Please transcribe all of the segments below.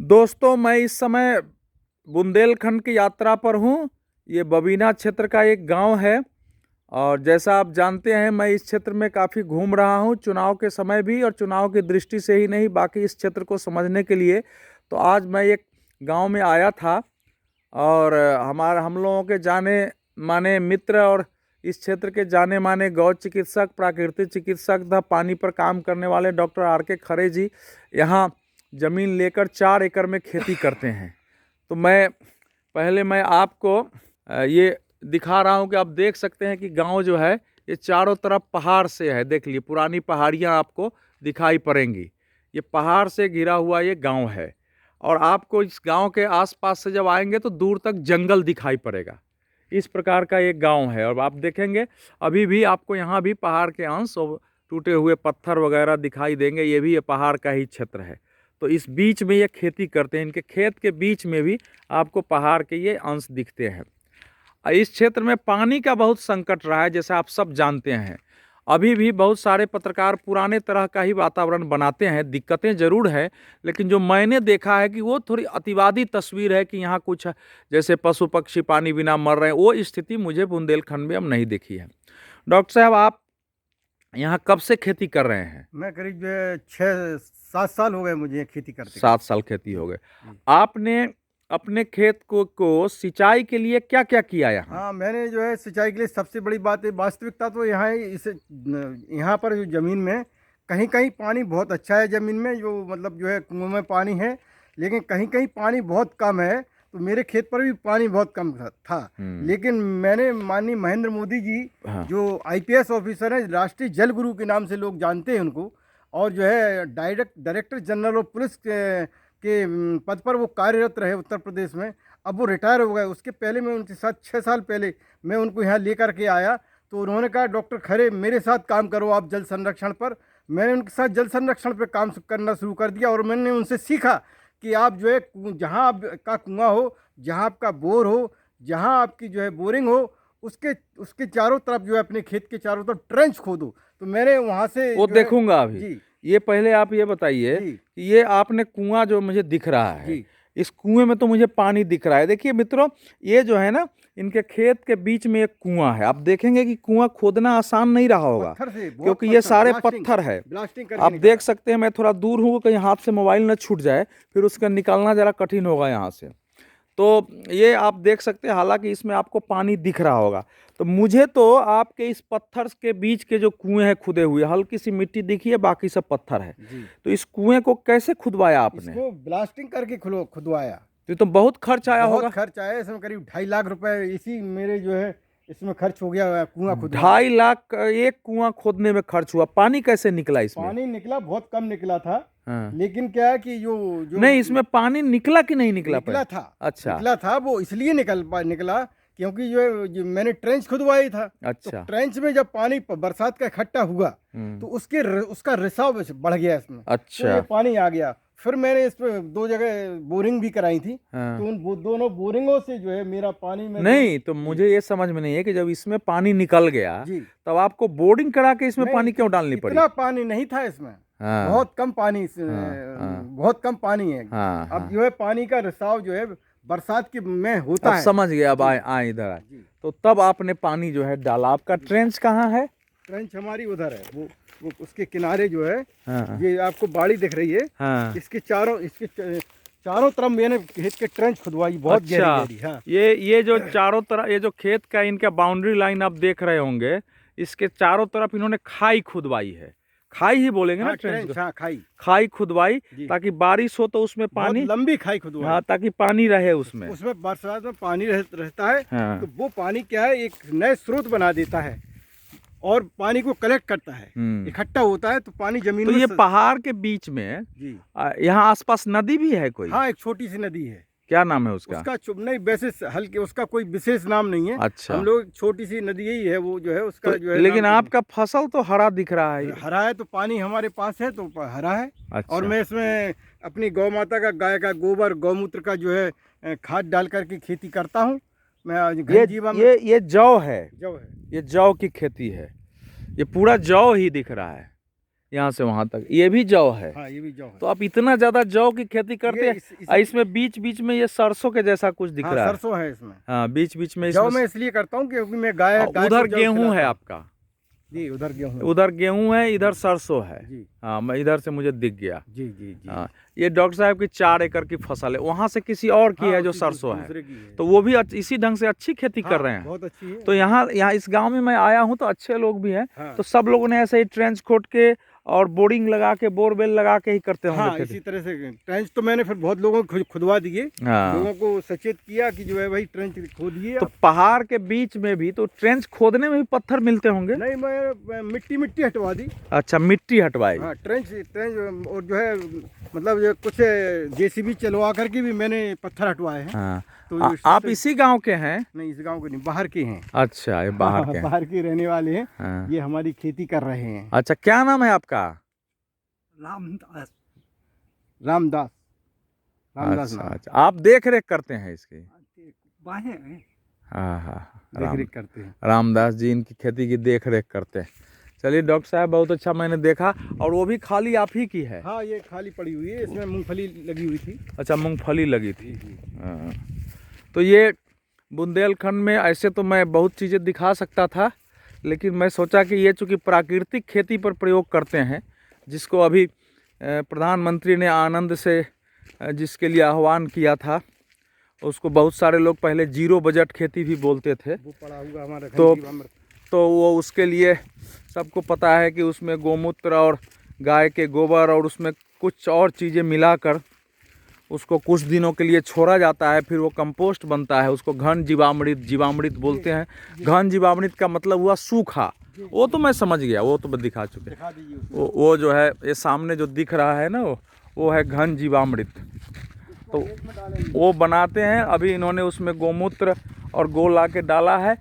दोस्तों, मैं इस समय बुंदेलखंड की यात्रा पर हूँ। ये बबीना क्षेत्र का एक गांव है और जैसा आप जानते हैं मैं इस क्षेत्र में काफ़ी घूम रहा हूँ, चुनाव के समय भी और चुनाव की दृष्टि से ही नहीं, बाकी इस क्षेत्र को समझने के लिए। तो आज मैं एक गांव में आया था और हम लोगों के जाने माने मित्र और इस क्षेत्र के जाने माने गौ चिकित्सक, प्राकृतिक चिकित्सक तथा पानी पर काम करने वाले डॉक्टर R.K. खरे जी यहाँ ज़मीन लेकर 4 एकड़ में खेती करते हैं। तो मैं आपको ये दिखा रहा हूँ कि आप देख सकते हैं कि गांव जो है ये चारों तरफ पहाड़ से है। देख लिए पुरानी पहाड़ियाँ आपको दिखाई पड़ेंगी। ये पहाड़ से घिरा हुआ ये गांव है और आपको इस गांव के आसपास से जब आएंगे तो दूर तक जंगल दिखाई पड़ेगा। इस प्रकार का एक गांव है और आप देखेंगे अभी भी आपको यहाँ भी पहाड़ के अंश और टूटे हुए पत्थर वगैरह दिखाई देंगे। ये भी ये पहाड़ का ही क्षेत्र है। तो इस बीच में ये खेती करते हैं, इनके खेत के बीच में भी आपको पहाड़ के ये अंश दिखते हैं। इस क्षेत्र में पानी का बहुत संकट रहा है, जैसे आप सब जानते हैं। अभी भी बहुत सारे पत्रकार पुराने तरह का ही वातावरण बनाते हैं, दिक्कतें ज़रूर है, लेकिन जो मैंने देखा है कि वो थोड़ी अतिवादी तस्वीर है कि यहाँ कुछ जैसे पशु पक्षी पानी बिना मर रहे हैं। वो स्थिति मुझे बुंदेलखंड में अब नहीं दिखी है। डॉक्टर साहब, आप यहाँ कब से खेती कर रहे हैं? मैं करीब 6-7 साल हो गए मुझे खेती करते। 7 साल खेती हो गए। आपने अपने खेत को सिंचाई के लिए क्या क्या किया यहाँ? हाँ, मैंने जो है सिंचाई के लिए सबसे बड़ी बात है, वास्तविकता तो यहाँ है, यहाँ पर जो ज़मीन में कहीं कहीं पानी बहुत अच्छा है, ज़मीन में जो मतलब जो है कुएं में पानी है, लेकिन कहीं कहीं पानी बहुत कम है। तो मेरे खेत पर भी पानी बहुत कम था। लेकिन मैंने माननीय महेंद्र मोदी जी, हाँ। जो IPS ऑफिसर हैं, राष्ट्रीय जल गुरु के नाम से लोग जानते हैं उनको, और जो है डायरेक्टर जनरल ऑफ पुलिस के पद पर वो कार्यरत रहे उत्तर प्रदेश में। अब वो रिटायर हो गए। उसके पहले मैं उनके साथ 6 साल पहले मैं उनको यहाँ लेकर के आया, तो उन्होंने कहा डॉक्टर खरे मेरे साथ काम करो आप जल संरक्षण पर। मैंने उनके साथ जल संरक्षण पर काम करना शुरू कर दिया और मैंने उनसे सीखा कि आप जो है जहाँ आपका कुआं हो, जहाँ आपका बोर हो, जहाँ आपकी जो है बोरिंग हो, उसके उसके चारों तरफ जो है अपने खेत के चारों तरफ ट्रेंच खोदो। तो मैंने वहाँ से वो देखूंगा अभी जी ये पहले आप ये बताइए कि ये आपने कुआं जो मुझे दिख रहा है, इस कुएं में तो मुझे पानी दिख रहा है। देखिए मित्रों, ये जो है ना, इनके खेत के बीच में एक कुआं है। आप देखेंगे कि कुआं खोदना आसान नहीं रहा होगा क्योंकि ये सारे पत्थर है। आप देख सकते हैं, मैं थोड़ा दूर हूँ, कहीं हाथ से मोबाइल न छूट जाए, फिर उसका निकालना जरा कठिन होगा यहाँ से। तो ये आप देख सकते हैं, हालांकि इसमें आपको पानी दिख रहा होगा। तो मुझे तो आपके इस पत्थर के बीच के जो कुएं हैं खुदे हुए, हल्की सी मिट्टी दिखी है, बाकी सब पत्थर है। तो इस कुएं को कैसे खुदवाया आपने? इसको ब्लास्टिंग करके खुदवाया। तो बहुत खर्च आया होगा। बहुत खर्च आया, इसमें करीब 2.5 लाख रुपए इसी मेरे जो है इसमें खर्च हो गया। कुआं खुद 2.5 लाख एक कुआं खोदने में खर्च हुआ। पानी कैसे निकला इसमें? पानी निकला, बहुत कम निकला था। हाँ। लेकिन क्या है कि जो नहीं, इसमें पानी निकला कि नहीं निकला? निकला था। अच्छा, निकला था। वो इसलिए निकला क्योंकि जो मैंने ट्रेंच खुदवाई था। अच्छा। तो ट्रेंच में जब पानी बरसात का इकट्ठा हुआ तो उसका रिसाव बढ़ गया इसमें। अच्छा। तो ये पानी आ गया। फिर मैंने इस पे 2 जगह बोरिंग भी कराई थी। हाँ। तो उन दोनों बोरिंगों से जो है मेरा पानी में नहीं, तो मुझे ये समझ में नहीं है कि जब इसमें पानी निकल गया तब आपको बोरिंग करा के इसमें पानी क्यों डालनी पड़ी? इतना पानी नहीं था इसमें। हाँ। बहुत कम पानी बहुत कम पानी है। हाँ, अब जो है पानी का रिसाव जो है बरसात के में होता है। समझ गया। अब आए इधर आए। तो तब आपने पानी जो है डाला। आपका ट्रेंच कहाँ है? ट्रेंच हमारी उधर है, वो उसके किनारे जो है। हाँ। ये आपको बाड़ी दिख रही है। हाँ। इसके चारों तरफ मैंने खेत के ट्रेंच खुदवाई, बहुत गहरी। हाँ। ये जो चारों तरफ, ये जो खेत का इनका बाउंड्री लाइन आप देख रहे होंगे, इसके चारों तरफ इन्होंने खाई खुदवाई है। खाई ही बोलेंगे ना ट्रेंच? हाँ, खाई खुदवाई ताकि बारिश हो तो उसमें पानी, लंबी खाई खुदवाई। हाँ, ताकि पानी रहे उसमें बरसात में पानी रहता है। हाँ। तो वो पानी क्या है, एक नए स्रोत बना देता है और पानी को कलेक्ट करता है, इकट्ठा होता है, तो पानी जमीन में। तो ये पहाड़ के बीच में यहाँ आसपास नदी भी है कोई? हाँ, एक छोटी सी नदी है। क्या नाम है उसका? नहीं, वैसे हल्के, उसका कोई विशेष नाम नहीं है। अच्छा। हम लोग छोटी सी नदी यही है, वो जो है उसका जो है। लेकिन आपका फसल तो हरा दिख रहा है। हरा है तो पानी हमारे पास है तो हरा है। अच्छा। और मैं इसमें अपनी गौ माता का, गाय का गोबर, गौमूत्र का जो है खाद डाल करके खेती करता हूँ मैं। ये जौ है। जौ है। ये जौ की खेती है। ये पूरा जौ ही दिख रहा है। यहाँ से वहां तक ये भी जौ है। हाँ, ये भी जौ है। तो आप इतना ज्यादा जौ की खेती करते ये हैं, इसमें बीच बीच में ये सरसों के जैसा कुछ दिख हाँ, रहा है। सरसों है इसमें। हाँ, बीच बीच में जौ इसमें मैं इसलिए करता हूँ क्योंकि मैं गाय को उधर जौ गेहूं खिलाता है हूँ। आपका, जी, उधर गेहूं। उधर गेहूं है, इधर सरसों है। जी हाँ, मैं इधर से मुझे दिख गया। जी जी जी। हाँ, ये डॉक्टर साहब की 4 एकड़ की फसल है, वहां से किसी और की हाँ, है जो उसी सरसों है, दूसरे की है। तो वो भी इसी ढंग से अच्छी खेती कर हाँ, रहे हैं। बहुत अच्छी है। तो यहाँ यहाँ इस गांव में मैं आया हूँ तो अच्छे लोग भी हैं। हाँ। तो सब लोगों ने ऐसे ही ट्रेंच खोद के और बोरिंग लगा के, बोरवेल लगा के ही करते होंगे हाँ, खेती। इसी तरह से ट्रेंच तो मैंने फिर बहुत लोगों को खुदवा दिए। हाँ। लोगों को सचेत किया कि जो है भाई ट्रेंच खोदिए। तो पहाड़ के बीच में भी तो ट्रेंच खोदने में भी पत्थर मिलते होंगे? नहीं, मैं मिट्टी हटवा दी। अच्छा, मिट्टी हटवाई। हाँ, ट्रेंच और जो है मतलब जो कुछ जेसीबी चलवा करके भी मैंने पत्थर हटवाए हैं। हाँ। तो आप इसी गांव के हैं? नहीं, इस गांव के नहीं, बाहर के हैं। अच्छा, ये बाहर के हैं। बाहर के रहने वाले हैं। हाँ। ये हमारी खेती कर रहे हैं। अच्छा, क्या नाम है आपका? रामदास। अच्छा नाम। अच्छा, आप देख रेख करते हैं इसकी? बाहें हाँ हाँ, देख रेख करते हैं। रामदास जी इनकी खेती की देख रेख करते हैं। चलिए डॉक्टर साहब, बहुत अच्छा मैंने देखा। और वो भी खाली आप ही की है? हाँ, ये खाली पड़ी हुई है, इसमें मूंगफली लगी हुई थी। अच्छा, मूंगफली लगी थी। हाँ। तो ये बुंदेलखंड में ऐसे तो मैं बहुत चीज़ें दिखा सकता था, लेकिन मैं सोचा कि ये चूँकि प्राकृतिक खेती पर प्रयोग करते हैं, जिसको अभी प्रधानमंत्री ने आनंद से जिसके लिए आह्वान किया था, उसको बहुत सारे लोग पहले 0 बजट खेती भी बोलते थे। वो पड़ा हुआ हमारा तो वो उसके लिए सबको पता है कि उसमें गोमूत्र और गाय के गोबर और उसमें कुछ और चीज़ें मिलाकर उसको कुछ दिनों के लिए छोड़ा जाता है, फिर वो कंपोस्ट बनता है। उसको घन जीवामृत बोलते हैं। घन जीवामृत का मतलब हुआ सूखा। वो तो मैं समझ गया, वो तो मैं दिखा चुके। वो जो है ये सामने जो दिख रहा है ना, वो है घन जीवामृत। तो वो बनाते हैं। अभी इन्होंने उसमें गोमूत्र और गो ला के डाला है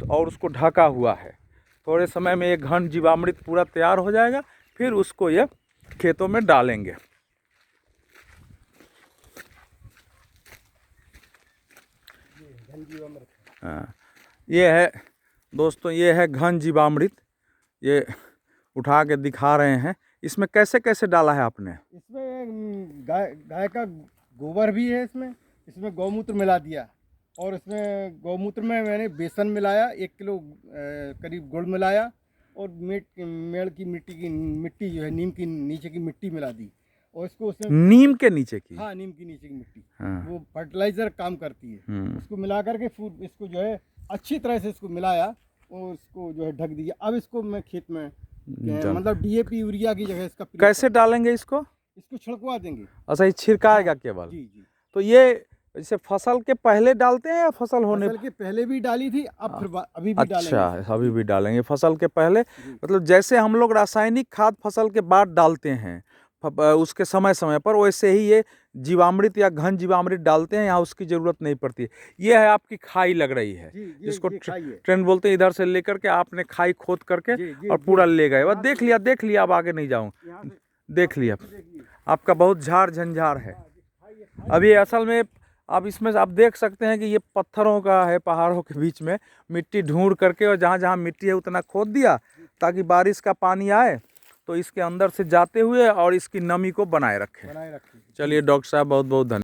और उसको ढका हुआ है। थोड़े समय में ये घन जीवामृत पूरा तैयार हो जाएगा, फिर उसको ये खेतों में डालेंगे। हाँ, ये है दोस्तों, ये है घन जीवामृत। ये उठा के दिखा रहे हैं। इसमें कैसे कैसे डाला है आपने? इसमें गाय का गोबर भी है, इसमें गौमूत्र मिला दिया, और इसमें गौमूत्र में मैंने बेसन मिलाया, 1 किलो करीब गुड़ मिलाया, और मेड़ की मिट्टी जो है नीम की नीचे की मिट्टी मिला दी, और इसको उसमें नीम के नीचे की? हाँ, नीम की नीचे की मिट्टी। हाँ। वो फर्टिलाइजर काम करती है। उसको मिला करके इसको जो है अच्छी तरह से इसको मिलाया और इसको जो है ढक दिया। अब इसको मैं खेत में मतलब डीएपी यूरिया की जगह इसका कैसे डालेंगे इसको? इसको छिड़कवा देंगे। अच्छा, ये छिड़काएगा केवल? जी जी। तो ये जैसे फसल के पहले डालते हैं या फसल होने? फसल के पहले भी डाली थी, अब फिर अभी भी डालेंगे। अच्छा, अभी भी डालेंगे फसल के पहले। मतलब जैसे हम लोग रासायनिक खाद फसल के बाद डालते हैं उसके समय समय पर, वैसे ही ये जीवामृत या घन जीवामृत डालते हैं। यहाँ उसकी जरूरत नहीं पड़ती है। ये है आपकी खाई लग रही है, जिसको ट्रेंड बोलते हैं। इधर से लेकर के आपने खाई खोद करके और पूरा ले गए। बस देख लिया, अब आगे नहीं जाऊँ। देख लिया, आपका बहुत झाड़ झंझार है। अभी असल में अब इसमें आप देख सकते हैं कि ये पत्थरों का है, पहाड़ों के बीच में मिट्टी ढूंढ करके, और जहाँ जहाँ मिट्टी है उतना खोद दिया ताकि बारिश का पानी आए तो इसके अंदर से जाते हुए और इसकी नमी को बनाए रखे। चलिए डॉक्टर साहब, बहुत बहुत धन्यवाद।